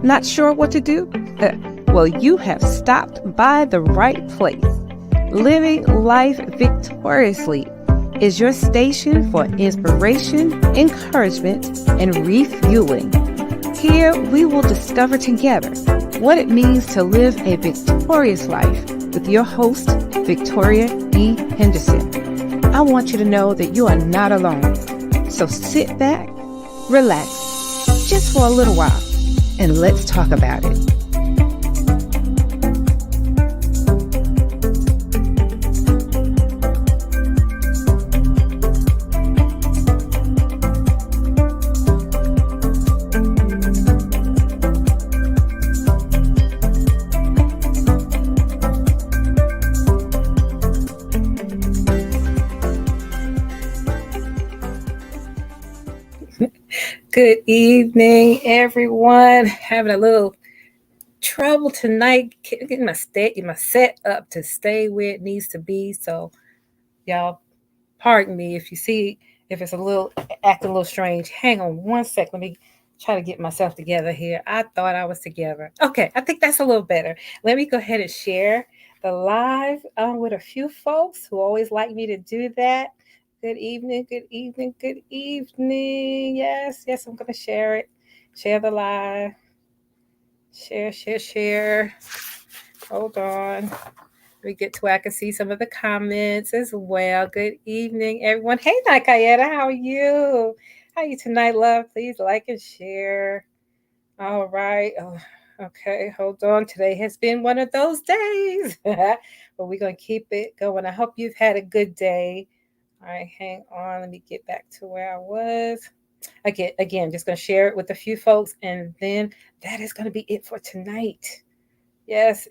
Not sure what to do? Well, you have stopped by the right place. Living Life Victoriously is your station for inspiration, encouragement, and refueling. Here we will discover together what it means to live a victorious life with your host, Victoria E. Henderson. I want you to know that you are not alone. So sit back, relax, just for a little while, and let's talk about it. Good evening, everyone. Having a little trouble tonight getting my set up to stay where it needs to be. So, y'all, pardon me if you see if it's a little acting a little strange. Hang on one sec. Let me try to get myself together here. I thought I was together. Okay, I think that's a little better. Let me go ahead and share the live with a few folks who always like me to do that. Good evening, good evening, good evening. Yes, I'm going to share it. Share the live. Share. Hold on. Let me get to where I can see some of the comments as well. Good evening, everyone. Hey, Nakayeta, how are you? How are you tonight, love? Please like and share. All right. Oh, okay, hold on. Today has been one of those days, but we're going to keep it going. I hope you've had a good day. All right, hang on. Let me get back to where I was. Again, just going to share it with a few folks, and then that is going to be it for tonight. Yes,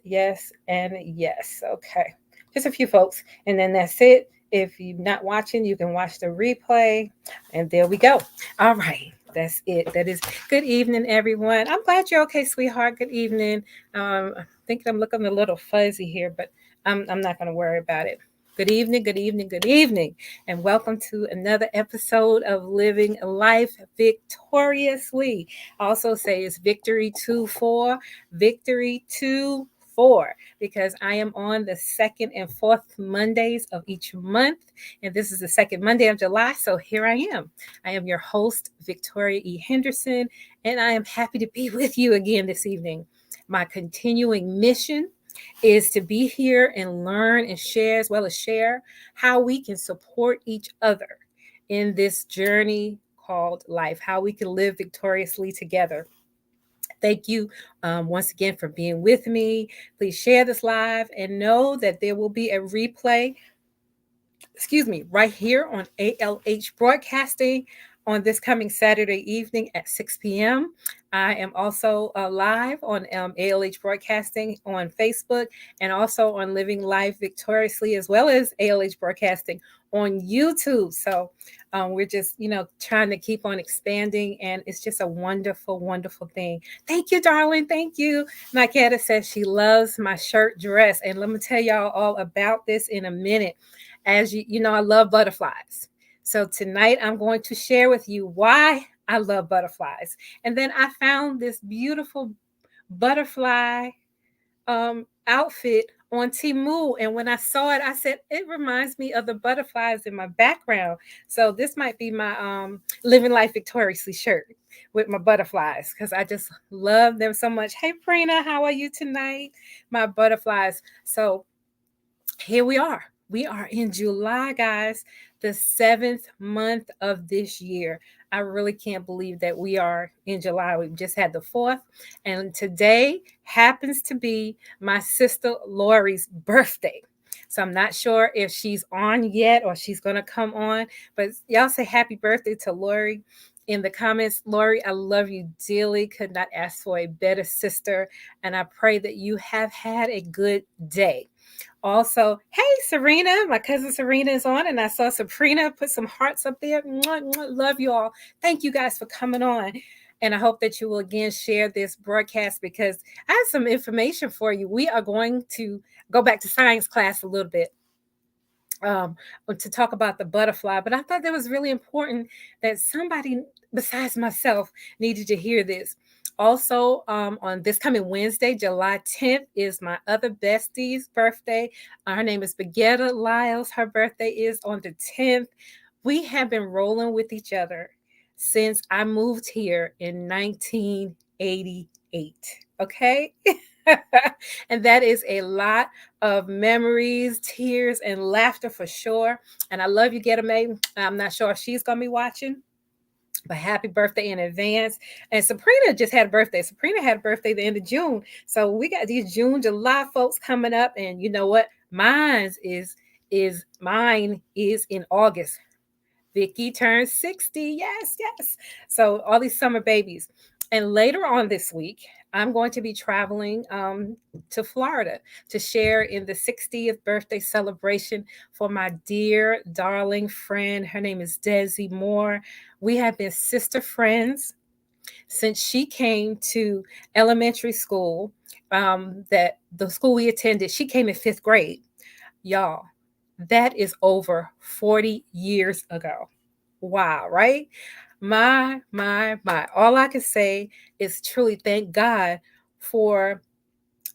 and yes. Okay, just a few folks, and then that's it. If you're not watching, you can watch the replay, and there we go. All right, that's it. That is good evening, everyone. I'm glad you're okay, sweetheart. Good evening. I think I'm looking a little fuzzy here, but I'm not going to worry about it. Good evening, and welcome to another episode of Living Life Victoriously. I also say it's Victory 2-4, Victory 2-4, because I am on the second and fourth Mondays of each month, and this is the second Monday of July, so here I am. I am your host, Victoria E. Henderson, and I am happy to be with you again this evening. My continuing mission is to be here and learn and share, as well as share how we can support each other in this journey called life, how we can live victoriously together. Thank you once again for being with me. Please share this live and know that there will be a replay, right here on ALH Broadcasting on this coming Saturday evening at 6 p.m. I am also live on ALH Broadcasting on Facebook and also on Living Life Victoriously, as well as ALH Broadcasting on YouTube. So we're just, trying to keep on expanding, and it's just a wonderful, wonderful thing. Thank you, darling. Thank you. Naketa says she loves my shirt dress, and let me tell y'all all about this in a minute. As you know, I love butterflies. So tonight I'm going to share with you why I love butterflies. And then I found this beautiful butterfly outfit on Temu. And when I saw it, I said, it reminds me of the butterflies in my background. So this might be my Living Life Victoriously shirt with my butterflies, because I just love them so much. Hey, Prina, how are you tonight? My butterflies. So here we are. We are in July, guys, the 7th month of this year. I really can't believe that we are in July. We've just had the 4th. And today happens to be my sister Lori's birthday. So I'm not sure if she's on yet or she's going to come on. But y'all say happy birthday to Lori in the comments. Lori, I love you dearly. Could not ask for a better sister. And I pray that you have had a good day. Also, hey, Serena, my cousin Serena is on, and I saw Sabrina put some hearts up there. Love you all. Thank you guys for coming on. And I hope that you will again share this broadcast, because I have some information for you. We are going to go back to science class a little bit to talk about the butterfly. But I thought that was really important that somebody besides myself needed to hear this. Also, on this coming Wednesday, July 10th, is my other bestie's birthday. Her name is Baguetta Lyles. Her birthday is on the 10th. We have been rolling with each other since I moved here in 1988. Okay. And that is a lot of memories, tears, and laughter for sure. And I love you, Get May. I'm not sure if she's going to be watching, but happy birthday in advance. And Sabrina just had a birthday. Sabrina had a birthday the end of June. So we got these June, July folks coming up. And you know what? Mine is in August. Vicky turns 60. Yes, yes. So all these summer babies. And later on this week, I'm going to be traveling to Florida to share in the 60th birthday celebration for my dear, darling friend. Her name is Desi Moore. We have been sister friends since she came to elementary school. That the school we attended, she came in fifth grade. Y'all, that is over 40 years ago. Wow, right? My. All I can say is truly thank God for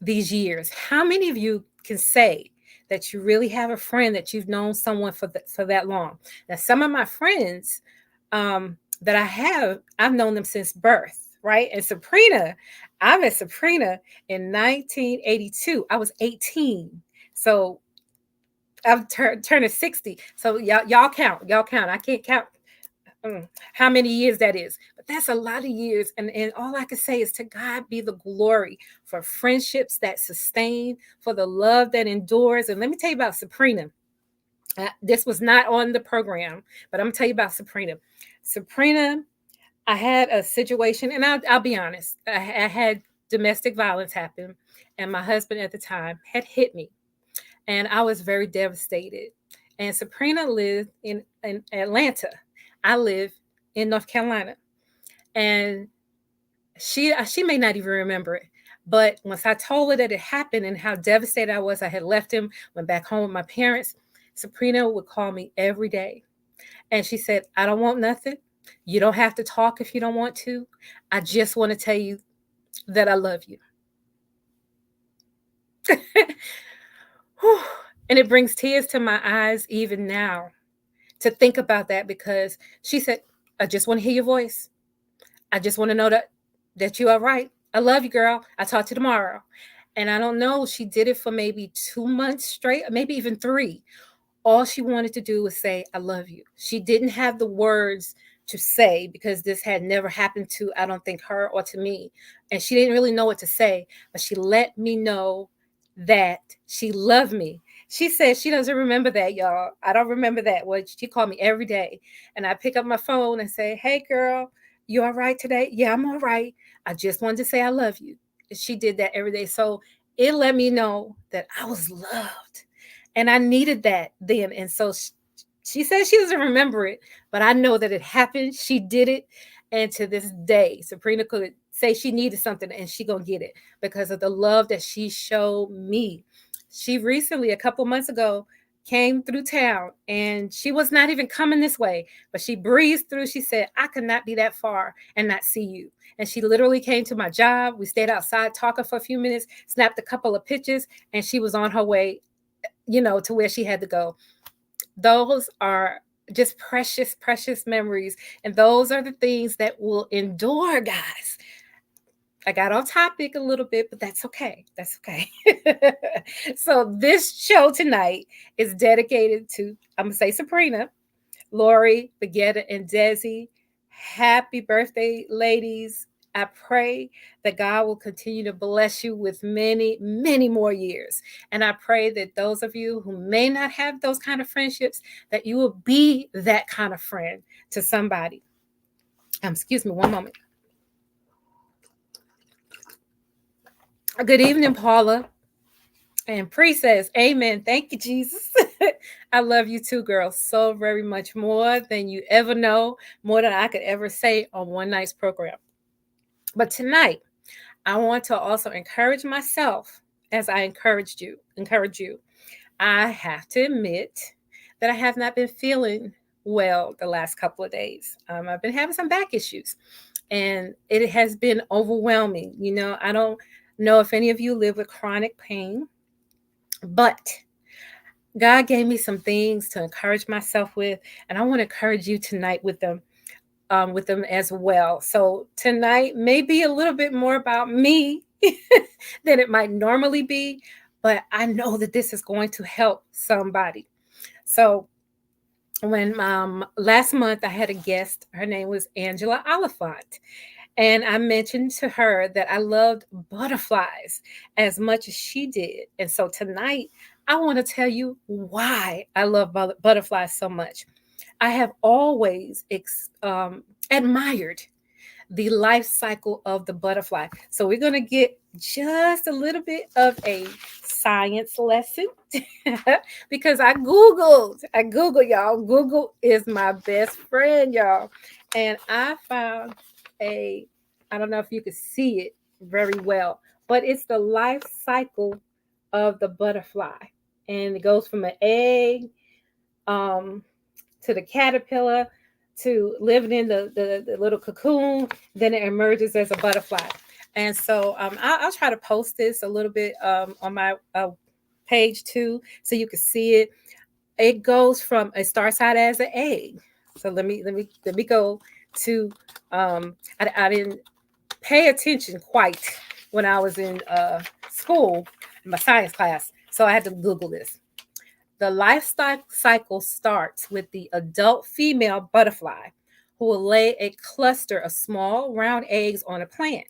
these years. How many of you can say that you really have a friend that you've known someone for that long? Now, some of my friends that I've known them since birth, right? And Sabrina, I met Sabrina in 1982. I was 18. So I'm turning 60. So y'all count. Y'all count. I can't count how many years that is, but that's a lot of years. And all I can say is to God be the glory for friendships that sustain, for the love that endures. And let me tell you about Sabrina. This was not on the program, but I'm gonna tell you about Sabrina. Sabrina, I had a situation, and I'll be honest, I had domestic violence happen, and my husband at the time had hit me, and I was very devastated. And Sabrina lived in Atlanta. I live in North Carolina, and she may not even remember it. But once I told her that it happened and how devastated I was, I had left him, went back home with my parents. Sabrina would call me every day, and she said, "I don't want nothing. You don't have to talk if you don't want to. I just want to tell you that I love you." And it brings tears to my eyes even now to think about that, because she said, "I just want to hear your voice. I just want to know that you are right. I love you, girl. I'll talk to you tomorrow." And I don't know, she did it for maybe 2 months straight, maybe even three. All she wanted to do was say, "I love you." She didn't have the words to say, because this had never happened to, I don't think, her or to me. And she didn't really know what to say, but she let me know that she loved me. She said she doesn't remember that, y'all. I don't remember that. Well, she called me every day. And I pick up my phone and say, "Hey, girl, you all right today?" "Yeah, I'm all right. I just wanted to say I love you." And she did that every day. So it let me know that I was loved. And I needed that then. And so she says she doesn't remember it, but I know that it happened. She did it. And to this day, Sabrina could say she needed something and she gonna get it because of the love that she showed me. She recently, a couple months ago, came through town, and she was not even coming this way, but she breezed through. She said, "I could not be that far and not see you." And she literally came to my job. We stayed outside talking for a few minutes, snapped a couple of pictures, and she was on her way, to where she had to go. Those are just precious, precious memories. And those are the things that will endure, guys. I got off topic a little bit, but that's okay. That's okay. So this show tonight is dedicated to, I'm going to say, Sabrina, Lori, Baguetta, and Desi. Happy birthday, ladies. I pray that God will continue to bless you with many, many more years. And I pray that those of you who may not have those kind of friendships, that you will be that kind of friend to somebody. Excuse me, one moment. Good evening, Paula. And Pre says, "Amen. Thank you, Jesus." I love you too, girl, so very much, more than you ever know, more than I could ever say on one night's program. But tonight, I want to also encourage myself as I encourage you. I have to admit that I have not been feeling well the last couple of days. I've been having some back issues. And it has been overwhelming. I don't know if any of you live with chronic pain, but God gave me some things to encourage myself with, and I want to encourage you tonight with them as well. So tonight may be a little bit more about me than it might normally be, but I know that this is going to help somebody. So when last month I had a guest, her name was Angela Oliphant, and I mentioned to her that I loved butterflies as much as she did. And so tonight I want to tell you why I love butterflies so much. I have always admired the life cycle of the butterfly. So we're going to get just a little bit of a science lesson because I googled y'all. Google is my best friend, y'all. And I found a I don't know if you could see it very well, but it's the life cycle of the butterfly. And it goes from an egg um to the caterpillar to living in the little cocoon, then it emerges as a butterfly. And so I'll try to post this a little bit on my page too, so you can see it. It starts out as an egg. So let me go to I didn't pay attention quite when I was in school, in my science class, so I had to Google this. The lifestyle cycle starts with the adult female butterfly who will lay a cluster of small round eggs on a plant.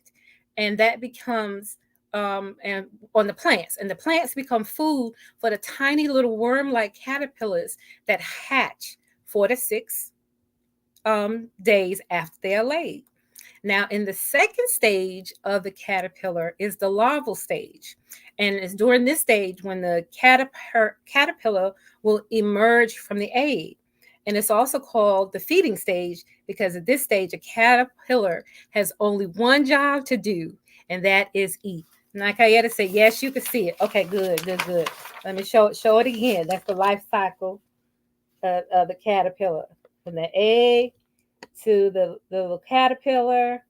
And that becomes and on the plants. And the plants become food for the tiny little worm-like caterpillars that hatch 4 to 6 days after they are laid. Now, in the second stage of the caterpillar is the larval stage. And it's during this stage when the caterpillar will emerge from the egg. And it's also called the feeding stage because at this stage, a caterpillar has only one job to do, and that is eat. Like I had to say, yes, you can see it. Okay, good, good, good. Let me show it again. That's the life cycle of the caterpillar. From the egg to the little caterpillar,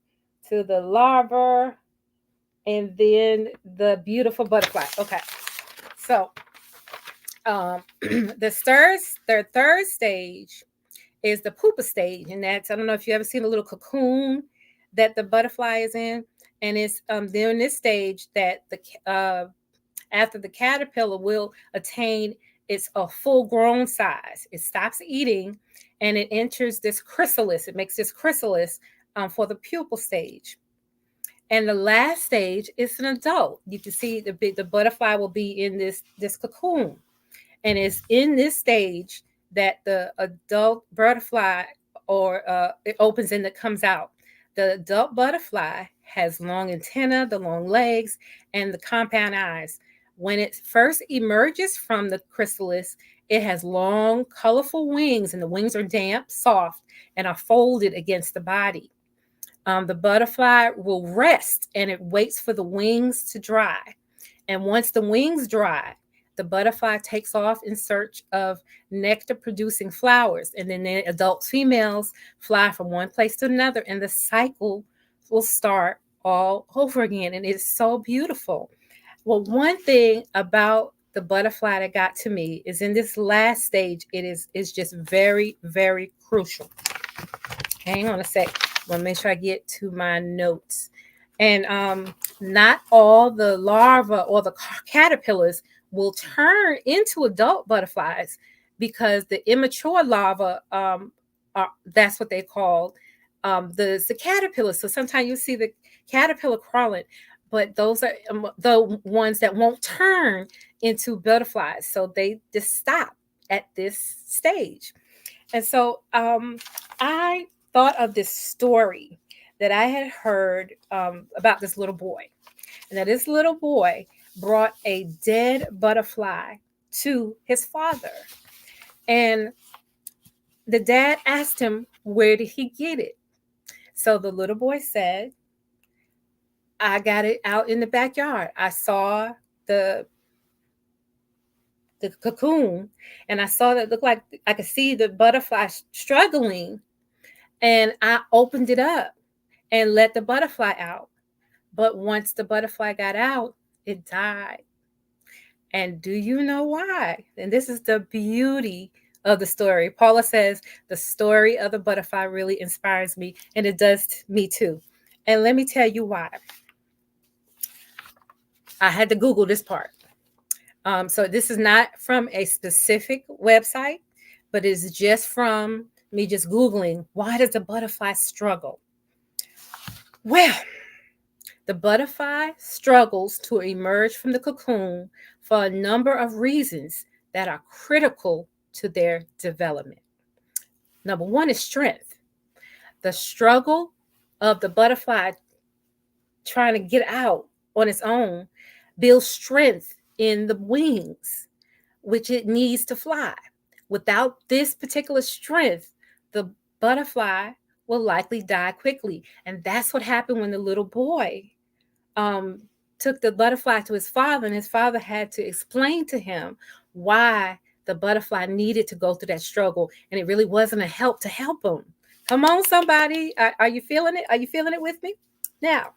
to the larva, and then the beautiful butterfly. Okay, so their third stage is the pupa stage, and that's I don't know if you ever seen a little cocoon that the butterfly is in, and it's during this stage that the after the caterpillar will attain its a full grown size. It stops eating and it enters this chrysalis. It makes this chrysalis for the pupal stage. And the last stage is an adult. You can see the butterfly will be in this cocoon. And it's in this stage that the adult butterfly or it opens and it comes out. The adult butterfly has long antenna, the long legs, and the compound eyes. When it first emerges from the chrysalis, it has long, colorful wings, and the wings are damp, soft, and are folded against the body. The butterfly will rest and it waits for the wings to dry. And once the wings dry, the butterfly takes off in search of nectar producing flowers. And then the adult females fly from one place to another, and the cycle will start all over again. And it's so beautiful. Well, one thing about the butterfly that got to me is in this last stage, is just very, very crucial. Hang on a sec. I want to make sure I get to my notes. And not all the larvae or the caterpillars will turn into adult butterflies because the immature larvae that's what they call the caterpillars. So sometimes you see the caterpillar crawling, but those are the ones that won't turn into butterflies. So they just stop at this stage. And so I thought of this story that I had heard about this little boy. And that this little boy brought a dead butterfly to his father. And the dad asked him, where did he get it? So the little boy said, I got it out in the backyard. I saw the cocoon and I saw that it looked like I could see the butterfly struggling, and I opened it up and let the butterfly out. But once the butterfly got out, it died. And do you know why? And this is the beauty of the story. Paula says, the story of the butterfly really inspires me, and it does me too. And let me tell you why. I had to Google this part. So this is not from a specific website, but it's just from me just Googling, why does the butterfly struggle? Well, the butterfly struggles to emerge from the cocoon for a number of reasons that are critical to their development. Number one is strength. The struggle of the butterfly trying to get out on its own builds strength in the wings, which it needs to fly. Without this particular strength, the butterfly will likely die quickly. And that's what happened when the little boy um, took the butterfly to his father, and his father had to explain to him why the butterfly needed to go through that struggle. And it really wasn't a help to help him. Come on, somebody. Are you feeling it? Are you feeling it with me? Now,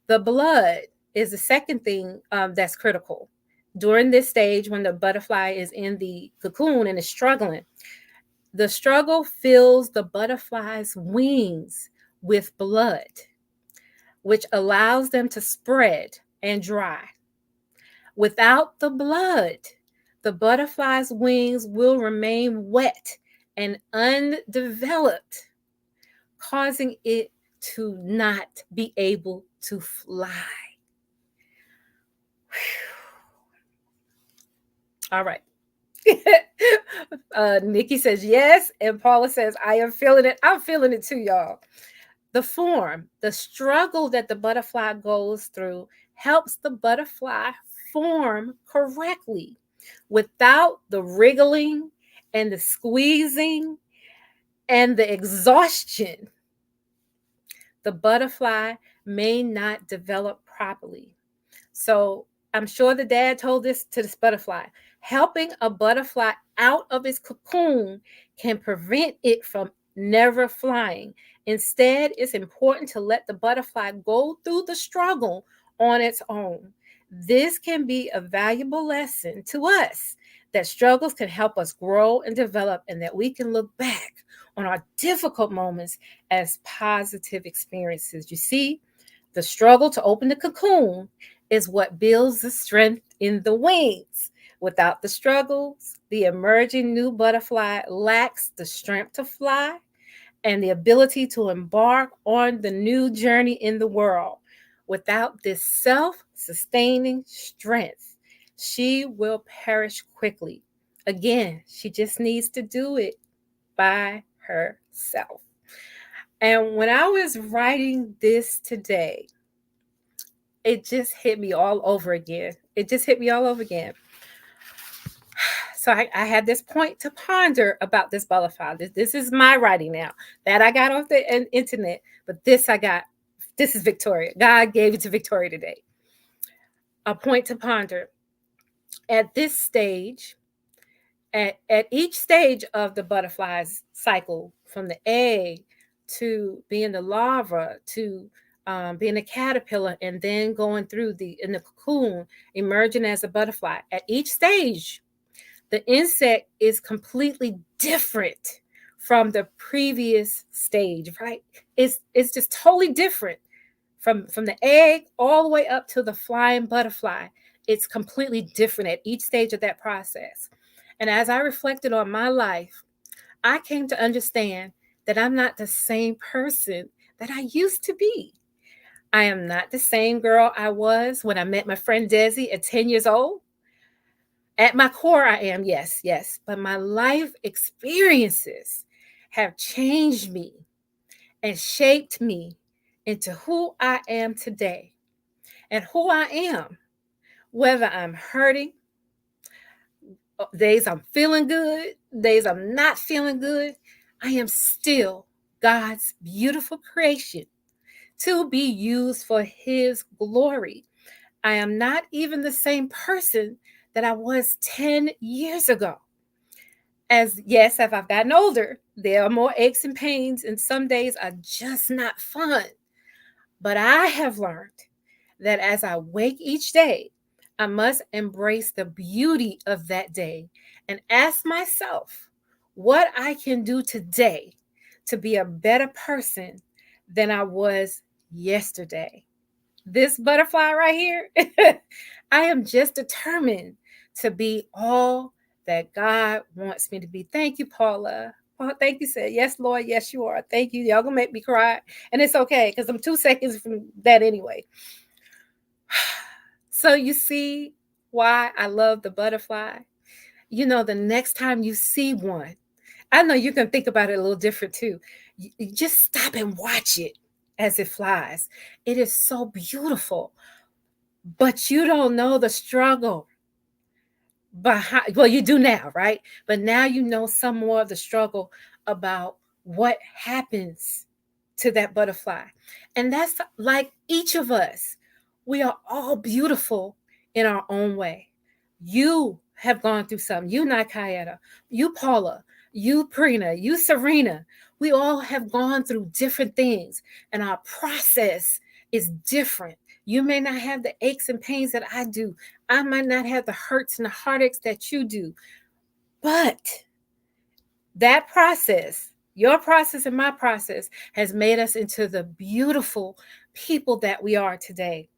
the blood is the second thing that's critical. During this stage, when the butterfly is in the cocoon and is struggling, the struggle fills the butterfly's wings with blood, which allows them to spread and dry. Without the blood, the butterfly's wings will remain wet and undeveloped, causing it to not be able to fly. All right. Nikki says yes, and Paula says I am feeling it. I'm feeling it too, y'all. The struggle that the butterfly goes through helps the butterfly form correctly. Without the wriggling and the squeezing and the exhaustion, the butterfly may not develop properly. So I'm sure the dad told this to this butterfly. Helping a butterfly out of its cocoon can prevent it from never flying. Instead, it's important to let the butterfly go through the struggle on its own. This can be a valuable lesson to us that struggles can help us grow and develop, and that we can look back on our difficult moments as positive experiences. You see, the struggle to open the cocoon is what builds the strength in the wings. Without the struggles, the emerging new butterfly lacks the strength to fly and the ability to embark on the new journey in the world. Without this self-sustaining strength, she will perish quickly. Again, she just needs to do it by herself. And when I was writing this today, it just hit me all over again. It just hit me all over again. So I had this point to ponder about this butterfly. This is my writing now. That I got off the internet, but this is Victoria. God gave it to Victoria today. A point to ponder. At this stage, at each stage of the butterfly's cycle, from the egg to being the larva to being a caterpillar, and then going through in the cocoon, emerging as a butterfly. At each stage, the insect is completely different from the previous stage, right? It's just totally different from the egg all the way up to the flying butterfly. It's completely different at each stage of that process. And as I reflected on my life, I came to understand that I'm not the same person that I used to be. I am not the same girl I was when I met my friend Desi at 10 years old. At my core, I am, yes, yes. But my life experiences have changed me and shaped me into who I am today. And who I am, whether I'm hurting, days I'm feeling good, days I'm not feeling good, I am still God's beautiful creation to be used for His glory. I am not even the same person that I was 10 years ago. As I've gotten older, there are more aches and pains, and some days are just not fun. But I have learned that as I wake each day, I must embrace the beauty of that day and ask myself what I can do today to be a better person than I was yesterday. This butterfly right here, I am just determined to be all that God wants me to be. Thank you, Paula. Thank you, said. Yes, Lord. Yes, you are. Thank you. Y'all gonna make me cry. And it's okay because I'm 2 seconds from that anyway. So you see why I love the butterfly? The next time you see one, I know you can think about it a little different too. You just stop and watch it as it flies. It is so beautiful, but you don't know the struggle behind. Well, you do now, right? But now you know some more of the struggle about what happens to that butterfly. And that's like each of us. We are all beautiful in our own way. You have gone through something. You, Nakayeta, you, Paula, you, Prina, you, Serena. We all have gone through different things, and our process is different. You may not have the aches and pains that I do. I might not have the hurts and the heartaches that you do. But that process, your process and my process, has made us into the beautiful people that we are today.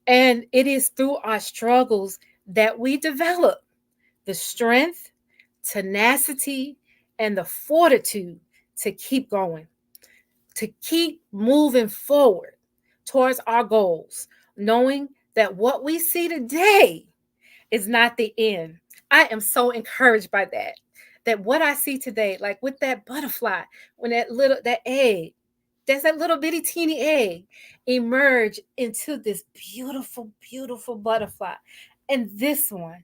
And it is through our struggles that we develop the strength, tenacity, and the fortitude to keep going, to keep moving forward towards our goals, knowing that what we see today is not the end. I am so encouraged by that. That what I see today, like with that butterfly, when that egg, there's that little bitty teeny egg emerge into this beautiful, beautiful butterfly. And this one,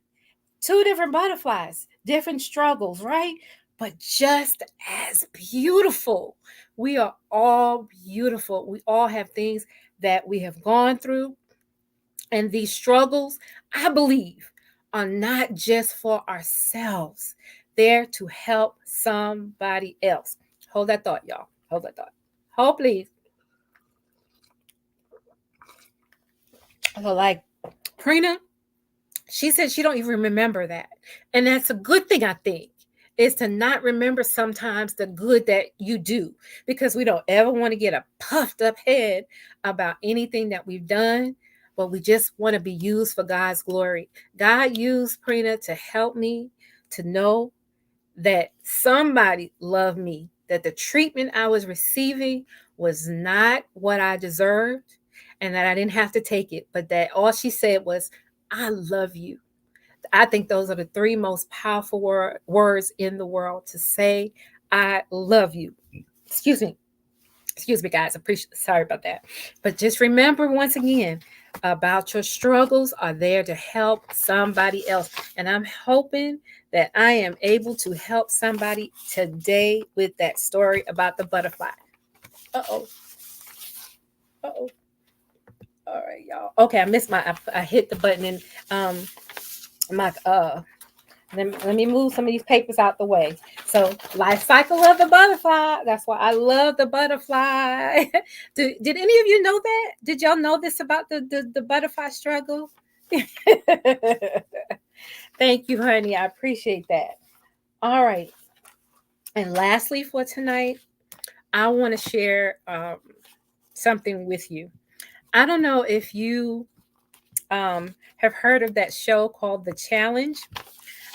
two different butterflies, different struggles, right? But just as beautiful. We are all beautiful. We all have things that we have gone through, and these struggles, I believe, are not just for ourselves, they're to help somebody else. Hold that thought, y'all. Hold that thought. Hold, please. So, like Prina, she said she don't even remember that. And that's a good thing, I think, is to not remember sometimes the good that you do, because we don't ever want to get a puffed up head about anything that we've done, but we just want to be used for God's glory. God used Prina to help me to know that somebody loved me, that the treatment I was receiving was not what I deserved, and that I didn't have to take it, but that all she said was, I love you. I think those are the three most powerful words in the world to say, I love you. Excuse me. Excuse me, guys. Appreciate. Sorry about that. But just remember once again about your struggles are there to help somebody else. And I'm hoping that I am able to help somebody today with that story about the butterfly. Uh oh. Uh oh. All right, y'all. Okay, I missed I hit the button and my let me move some of these papers out the way. So, life cycle of the butterfly. That's why I love the butterfly. Did any of you know that? Did y'all know this about the butterfly struggle? Thank you, honey. I appreciate that. All right. And lastly, for tonight, I want to share something with you. I don't know if you have heard of that show called The Challenge.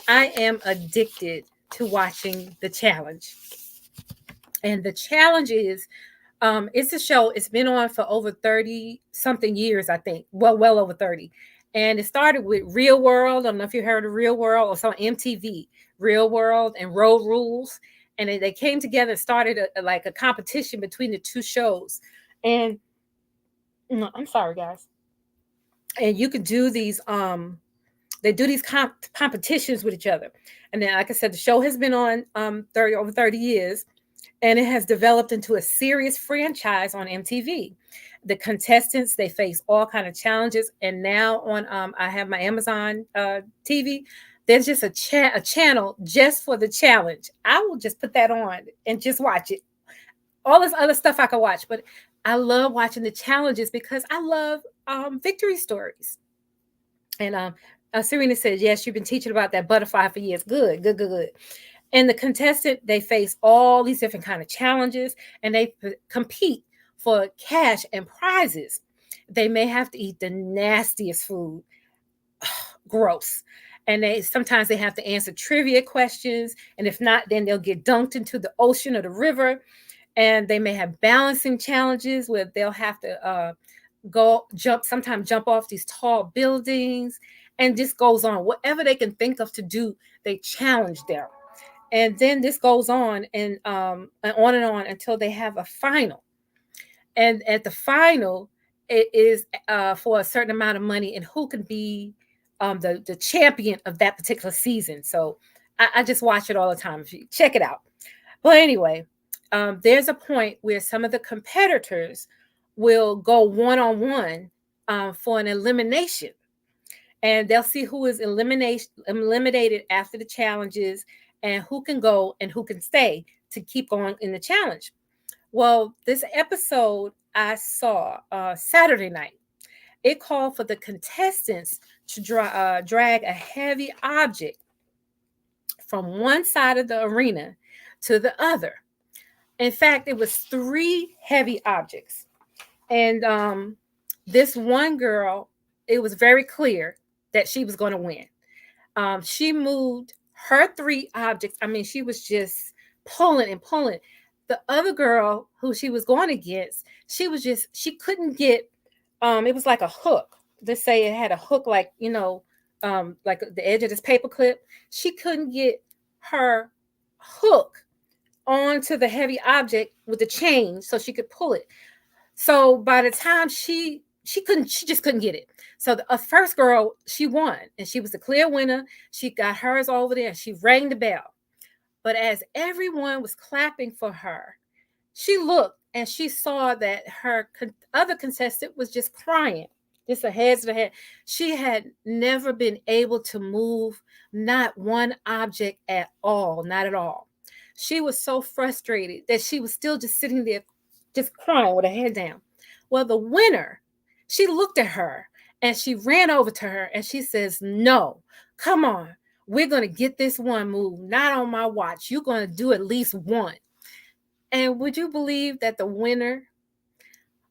I am addicted to watching The Challenge. And The Challenge is it's a show, it's been on for over 30 something years, I think. Well over 30. And it started with Real World. I don't know if you heard of Real World, or it's on MTV, Real World and Road Rules. And they came together and started like a competition between the two shows. And no, I'm sorry, guys. And you could do these they do these competitions with each other. And then, like I said, the show has been on over 30 years, and it has developed into a serious franchise on MTV. The contestants, they face all kind of challenges, and now on I have my Amazon TV. There's just a channel just for the challenge. I will just put that on and just watch it. All this other stuff I can watch, but I love watching the challenges because I love victory stories. And Serena says, yes, you've been teaching about that butterfly for years. Good, good, good, good. And the contestant, they face all these different kind of challenges, and they compete for cash and prizes. They may have to eat the nastiest food. Gross. And they sometimes they have to answer trivia questions, and if not, then they'll get dunked into the ocean or the river. And they may have balancing challenges where they'll have to go jump, sometimes jump off these tall buildings, and this goes on. Whatever they can think of to do, they challenge them. And then this goes on and on until they have a final. And at the final, it is for a certain amount of money, and who can be the champion of that particular season. So I just watch it all the time. Check it out. But anyway, there's a point where some of the competitors will go one on one for an elimination, and they'll see who is eliminated after the challenges, and who can go and who can stay to keep going in the challenge. Well, this episode I saw Saturday night. It called for the contestants to drag a heavy object from one side of the arena to the other. In fact, it was three heavy objects. And this one girl, it was very clear that she was going to win. She moved her three objects. I mean, she was just pulling and pulling. The other girl who she was going against, she couldn't get, it was like a hook. Let's say it had a hook, like, like the edge of this paper clip. She couldn't get her hook onto the heavy object with the chain so she could pull it. So by the time she just couldn't get it. So the first girl, she won, and she was the clear winner. She got hers over there, and she rang the bell. But as everyone was clapping for her, she looked and she saw that her other contestant was just crying, just her head to the head. She had never been able to move not one object at all, not at all. She was so frustrated that she was still just sitting there, just crying with her head down. Well, the winner, she looked at her and she ran over to her and she says, "No, come on. We're going to get this one move, not on my watch. You're going to do at least one." And would you believe that the winner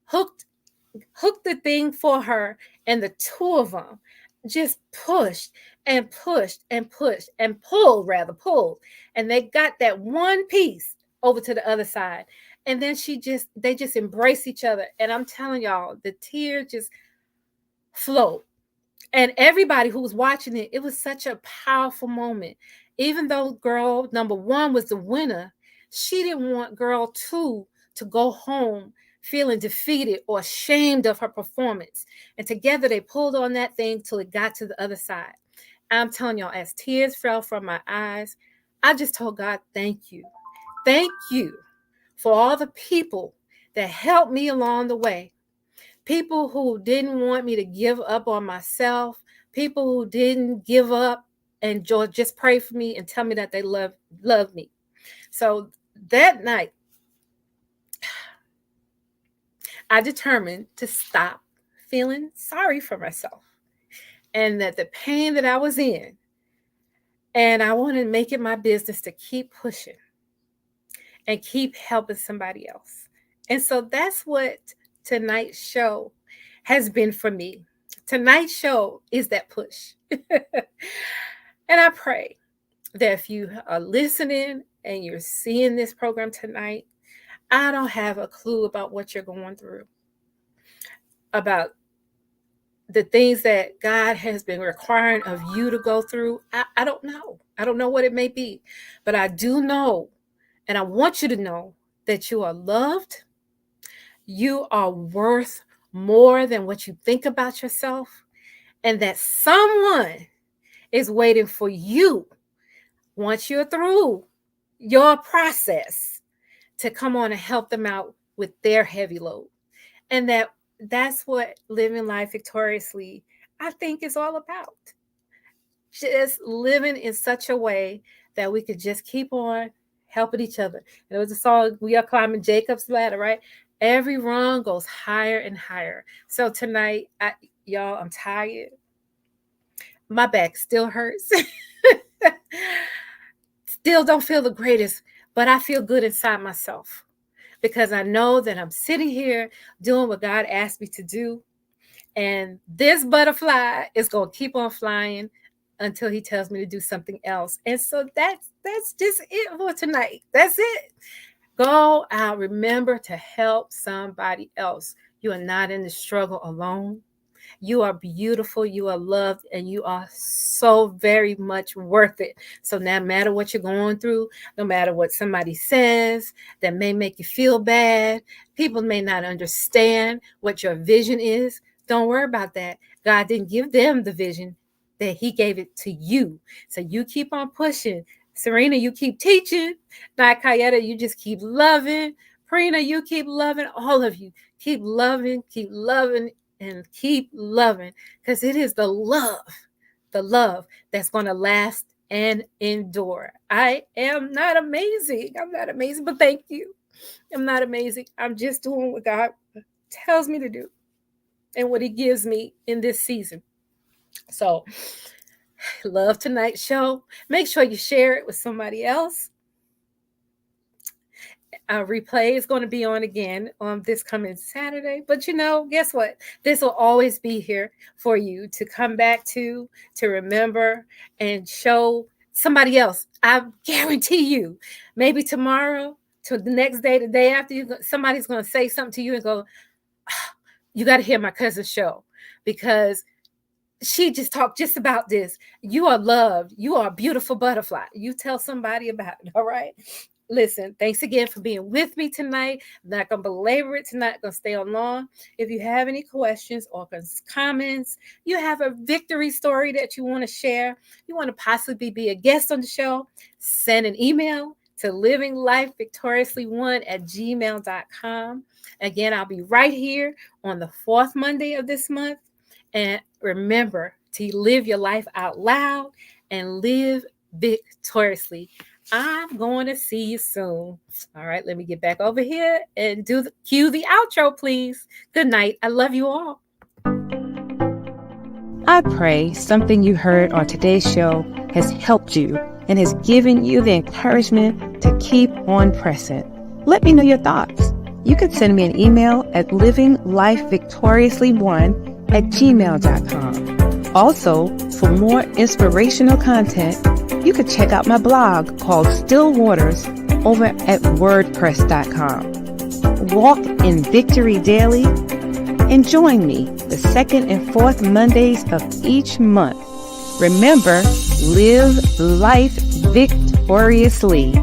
hooked the thing for her, and the two of them just pushed and pushed and pushed and pulled, and they got that one piece over to the other side. And then they just embrace each other. And I'm telling y'all, the tears just flowed. And everybody who was watching it, it was such a powerful moment. Even though girl number one was the winner, she didn't want girl two to go home feeling defeated or ashamed of her performance. And together they pulled on that thing till it got to the other side. I'm telling y'all, as tears fell from my eyes, I just told God, thank you. Thank you for all the people that helped me along the way. People who didn't want me to give up on myself, people who didn't give up and just pray for me and tell me that they love me. So that night, I determined to stop feeling sorry for myself, and that the pain that I was in, and I wanted to make it my business to keep pushing and keep helping somebody else. And so that's what tonight's show has been for me. Tonight's show is that push. And I pray that if you are listening and you're seeing this program tonight, I don't have a clue about what you're going through, about the things that God has been requiring of you to go through. I don't know. I don't know what it may be, but I do know, and I want you to know, that you are loved. You are worth more than what you think about yourself, and that someone is waiting for you once you're through your process to come on and help them out with their heavy load. And that's what living life victoriously, I think, is all about. Just living in such a way that we could just keep on helping each other. And there was a song, "We Are Climbing Jacob's Ladder," right? Every rung goes higher and higher. So tonight, y'all, I'm tired. My back still hurts. Still don't feel the greatest, but I feel good inside myself because I know that I'm sitting here doing what God asked me to do. And this butterfly is going to keep on flying until he tells me to do something else. And so that's just it for tonight. That's it. Go out. Remember to help somebody else. You are not in the struggle alone. You are beautiful, you are loved, and you are so very much worth it. So no matter what you're going through, no matter what somebody says that may make you feel bad, people may not understand what your vision is. Don't worry about that. God didn't give them the vision, that he gave it to you. So you keep on pushing. Serena, you keep teaching. Nakayeta, you just keep loving. Prina, you keep loving. All of you keep loving, and keep loving, because it is the love that's going to last and endure. I am not amazing. I'm not amazing, but thank you. I'm not amazing. I'm just doing what God tells me to do and what he gives me in this season. So, love tonight's show. Make sure you share it with somebody else. Replay is going to be on again on this coming Saturday. But guess what? This will always be here for you to come back to remember and show somebody else. I guarantee you, maybe tomorrow, to the next day, the day after, somebody's going to say something to you and go, oh, you got to hear my cousin's show, because she just talked just about this. You are loved. You are a beautiful butterfly. You tell somebody about it. All right. Listen, thanks again for being with me tonight. I'm not going to belabor it tonight. Going to stay on long. If you have any questions or comments, you have a victory story that you want to share, you want to possibly be a guest on the show, send an email to livinglifevictoriously1@gmail.com. Again, I'll be right here on the 4th Monday of this month. And remember to live your life out loud and live victoriously. I'm going to see you soon. All right, let me get back over here and cue the outro, please. Good night. I love you all. I pray something you heard on today's show has helped you and has given you the encouragement to keep on pressing. Let me know your thoughts. You can send me an email at livinglifevictoriously1@gmail.com. Also, for more inspirational content, you can check out my blog called Still Waters over at wordpress.com. Walk in victory daily and join me the 2nd and 4th Mondays of each month. Remember, live life victoriously.